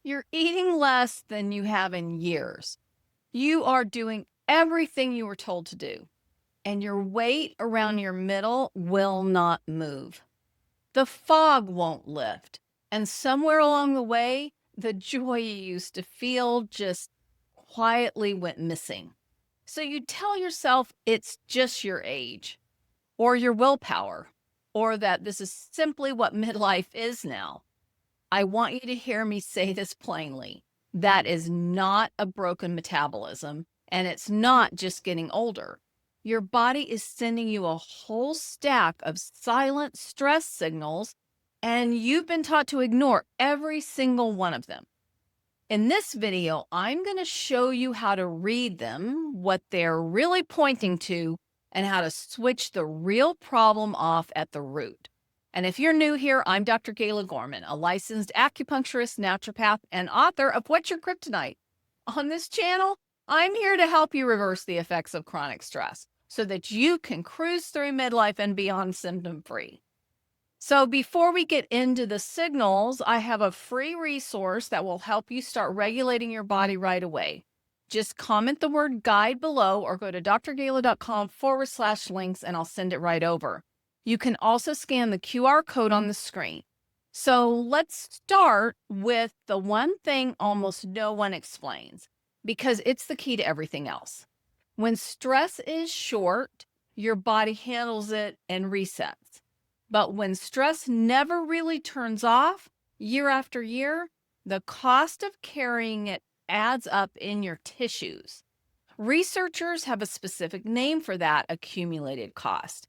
You're eating less than you have in years. You are doing everything you were told to do, and your weight around your middle will not move. The fog won't lift. And somewhere along the way, the joy you used to feel just quietly went missing. So you tell yourself it's just your age or your willpower or that this is simply what midlife is now. I want you to hear me say this plainly. That is not a broken metabolism, and it's not just getting older. Your body is sending you a whole stack of silent stress signals, and you've been taught to ignore every single one of them. In this video, I'm going to show you how to read them, what they're really pointing to, and how to switch the real problem off at the root. And if you're new here, I'm Dr. Gayla Gorman, a licensed acupuncturist, naturopath, and author of What's Your Kryptonite? On this channel, I'm here to help you reverse the effects of chronic stress so that you can cruise through midlife and beyond symptom-free. So before we get into the signals, I have a free resource that will help you start regulating your body right away. Just comment the word guide below or go to drgayla.com/links and I'll send it right over. You can also scan the QR code on the screen. So let's start with the one thing almost no one explains, because it's the key to everything else. When stress is short, your body handles it and resets. But when stress never really turns off year after year, the cost of carrying it adds up in your tissues. Researchers have a specific name for that accumulated cost.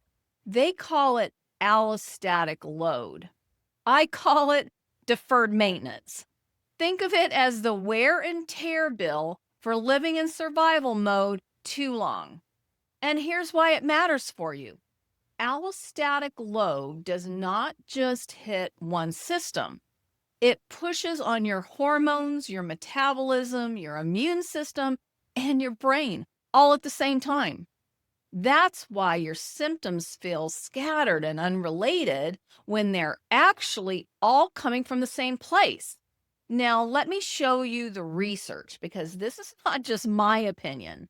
They call it allostatic load. I call it deferred maintenance. Think of it as the wear and tear bill for living in survival mode too long. And here's why it matters for you. Allostatic load does not just hit one system. It pushes on your hormones, your metabolism, your immune system, and your brain all at the same time. That's why your symptoms feel scattered and unrelated when they're actually all coming from the same place. Now, let me show you the research because this is not just my opinion.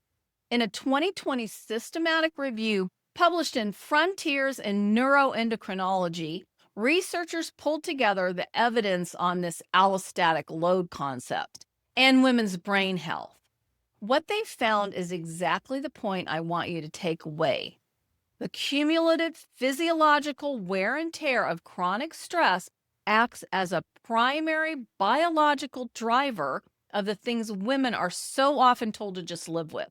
In a 2020 systematic review published in Frontiers in Neuroendocrinology, researchers pulled together the evidence on this allostatic load concept and women's brain health. What they found is exactly the point I want you to take away. The cumulative physiological wear and tear of chronic stress acts as a primary biological driver of the things women are so often told to just live with,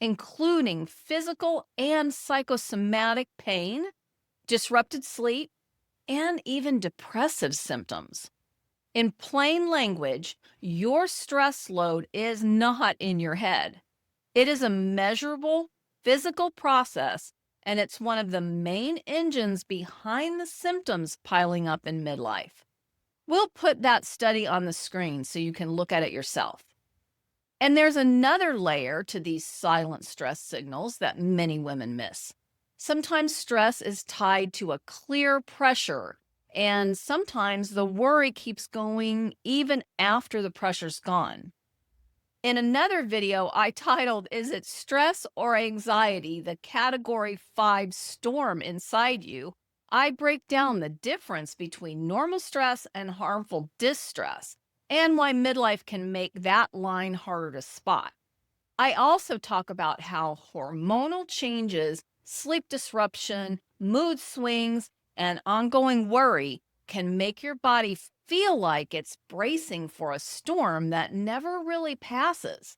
including physical and psychosomatic pain, disrupted sleep, and even depressive symptoms. In plain language, your stress load is not in your head. It is a measurable physical process, and it's one of the main engines behind the symptoms piling up in midlife. We'll put that study on the screen so you can look at it yourself. And there's another layer to these silent stress signals that many women miss. Sometimes stress is tied to a clear pressure, and sometimes the worry keeps going even after the pressure's gone. In another video I titled, "Is it stress or anxiety, the category 5 storm inside you?" I break down the difference between normal stress and harmful distress, and why midlife can make that line harder to spot. I also talk about how hormonal changes, sleep disruption, mood swings, and ongoing worry can make your body feel like it's bracing for a storm that never really passes.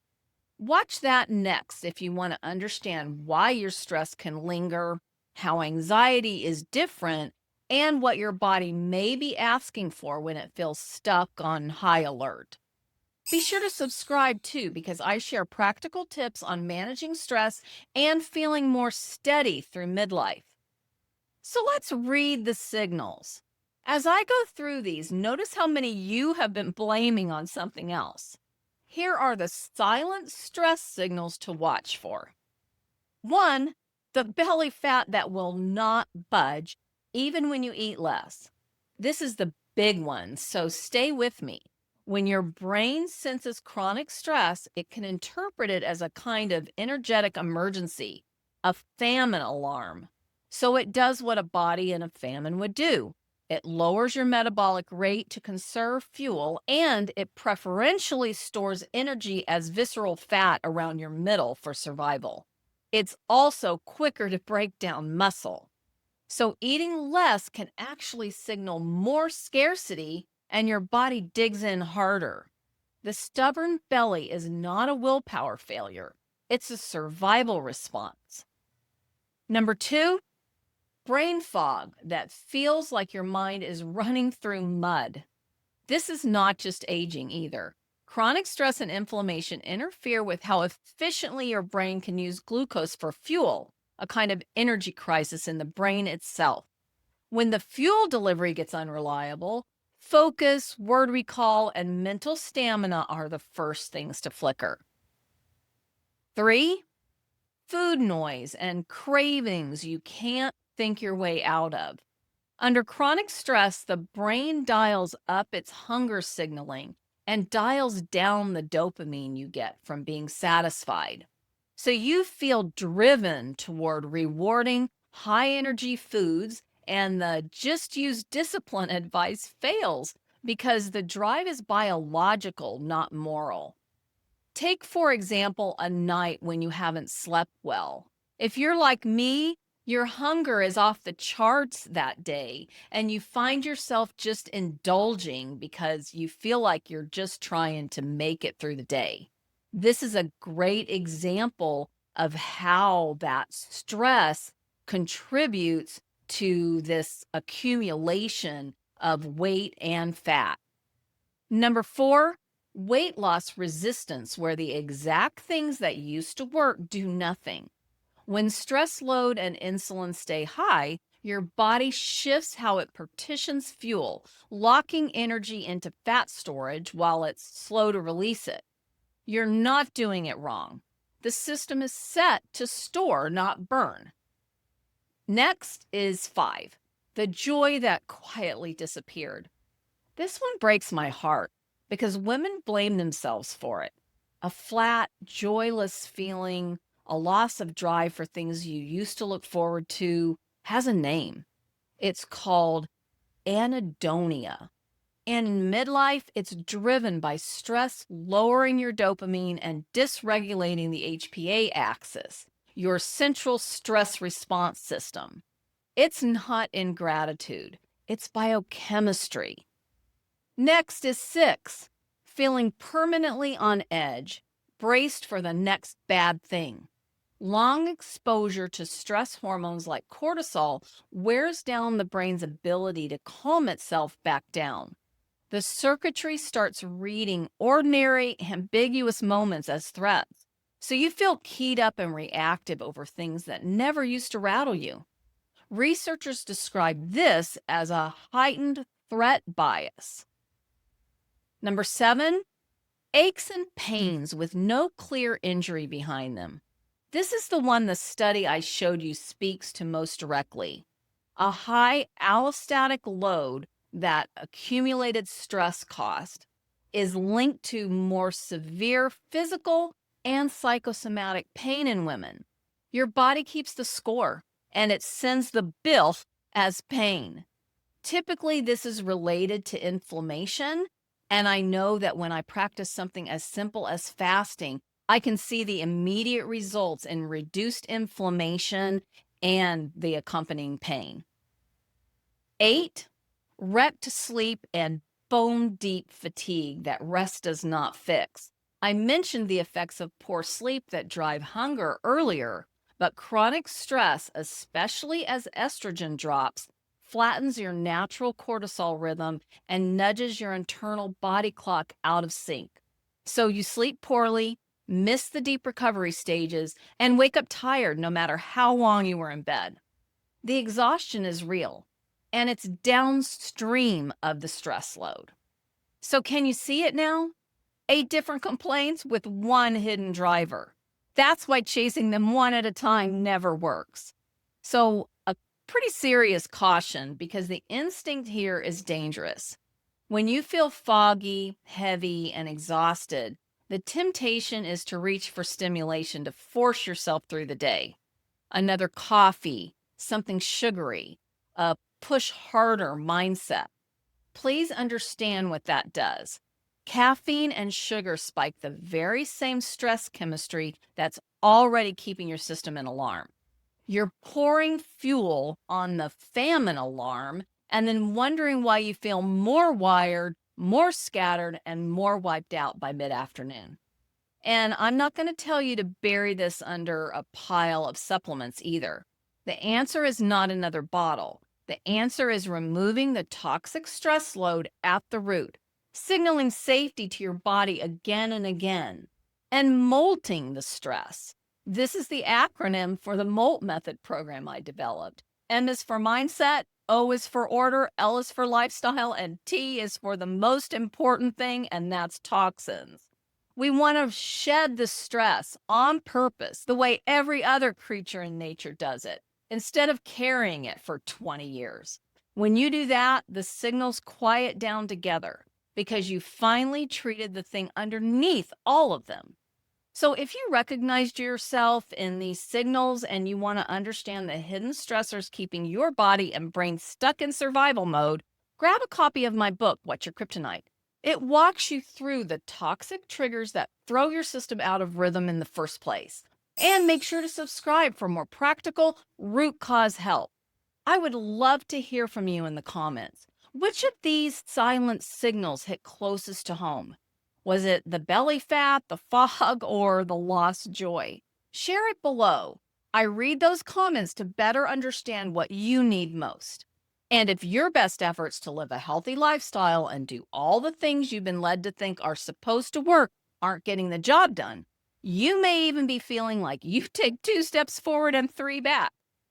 Watch that next if you want to understand why your stress can linger, how anxiety is different, and what your body may be asking for when it feels stuck on high alert. Be sure to subscribe too, because I share practical tips on managing stress and feeling more steady through midlife. So let's read the signals. As I go through these, notice how many you have been blaming on something else. Here are the silent stress signals to watch for. 1, the belly fat that will not budge even when you eat less. This is the big one, so stay with me. When your brain senses chronic stress, it can interpret it as a kind of energetic emergency, a famine alarm. So it does what a body in a famine would do. It lowers your metabolic rate to conserve fuel, and it preferentially stores energy as visceral fat around your middle for survival. It's also quicker to break down muscle. So eating less can actually signal more scarcity and your body digs in harder. The stubborn belly is not a willpower failure, it's a survival response. Number two, brain fog that feels like your mind is running through mud. This is not just aging either. Chronic stress and inflammation interfere with how efficiently your brain can use glucose for fuel, a kind of energy crisis in the brain itself. When the fuel delivery gets unreliable, focus, word recall, and mental stamina are the first things to flicker. Three, food noise and cravings you can't think your way out of. Under chronic stress, the brain dials up its hunger signaling and dials down the dopamine you get from being satisfied. So you feel driven toward rewarding high energy foods, and the just use discipline advice fails because the drive is biological, not moral. Take, for example, a night when you haven't slept well. If you're like me, your hunger is off the charts that day, and you find yourself just indulging because you feel like you're just trying to make it through the day. This is a great example of how that stress contributes to this accumulation of weight and fat. Number four, weight loss resistance, where the exact things that used to work do nothing. When stress load and insulin stay high, your body shifts how it partitions fuel, locking energy into fat storage while it's slow to release it. You're not doing it wrong. The system is set to store, not burn. Next is five, the joy that quietly disappeared. This one breaks my heart because women blame themselves for it. A flat, joyless feeling, a loss of drive for things you used to look forward to, has a name. It's called anhedonia. And in midlife, it's driven by stress, lowering your dopamine and dysregulating the HPA axis, your central stress response system. It's not ingratitude, it's biochemistry. Next is six, feeling permanently on edge, braced for the next bad thing. Long exposure to stress hormones like cortisol wears down the brain's ability to calm itself back down. The circuitry starts reading ordinary, ambiguous moments as threats. So you feel keyed up and reactive over things that never used to rattle you. Researchers describe this as a heightened threat bias. Number seven, aches and pains with no clear injury behind them. This is the one the study I showed you speaks to most directly. A high allostatic load, that accumulated stress cost, is linked to more severe physical and psychosomatic pain in women. Your body keeps the score and it sends the bill as pain. Typically, this is related to inflammation. And I know that when I practice something as simple as fasting, I can see the immediate results in reduced inflammation and the accompanying pain. Eight, wrecked sleep and bone deep fatigue that rest does not fix. I mentioned the effects of poor sleep that drive hunger earlier, but chronic stress, especially as estrogen drops, flattens your natural cortisol rhythm and nudges your internal body clock out of sync. So you sleep poorly, miss the deep recovery stages, and wake up tired no matter how long you were in bed. The exhaustion is real, and it's downstream of the stress load. So can you see it now? 8 different complaints with one hidden driver. That's why chasing them one at a time never works. So a pretty serious caution, because the instinct here is dangerous. When you feel foggy, heavy, and exhausted, the temptation is to reach for stimulation to force yourself through the day. Another coffee, something sugary, a push harder mindset. Please understand what that does. Caffeine and sugar spike the very same stress chemistry that's already keeping your system in alarm. You're pouring fuel on the famine alarm and then wondering why you feel more wired, more scattered, and more wiped out by mid afternoon. And I'm not going to tell you to bury this under a pile of supplements either. The answer is not another bottle. The answer is removing the toxic stress load at the root, signaling safety to your body again and again, and molting the stress. This is the acronym for the MOLT method program I developed. M is for mindset, O is for order, L is for lifestyle, and T is for the most important thing, and that's toxins. We want to shed the stress on purpose, the way every other creature in nature does it, instead of carrying it for 20 years. When you do that, the signals quiet down together because you finally treated the thing underneath all of them. So, if you recognized yourself in these signals and you want to understand the hidden stressors keeping your body and brain stuck in survival mode, grab a copy of my book, What's Your Kryptonite? It walks you through the toxic triggers that throw your system out of rhythm in the first place. And make sure to subscribe for more practical root cause help. I would love to hear from you in the comments. Which of these silent signals hit closest to home? Was it the belly fat, the fog, or the lost joy? Share it below. I read those comments to better understand what you need most. And if your best efforts to live a healthy lifestyle and do all the things you've been led to think are supposed to work aren't getting the job done, you may even be feeling like you take 2 steps forward and 3 back.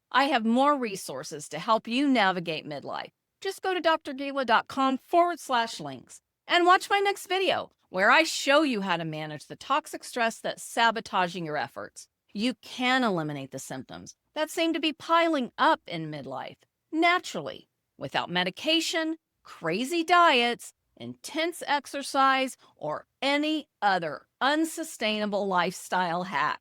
I have more resources to help you navigate midlife. Just go to drgala.com/links and watch my next video where I show you how to manage the toxic stress that's sabotaging your efforts. You can eliminate the symptoms that seem to be piling up in midlife naturally without medication, crazy diets, intense exercise, or any other unsustainable lifestyle hack.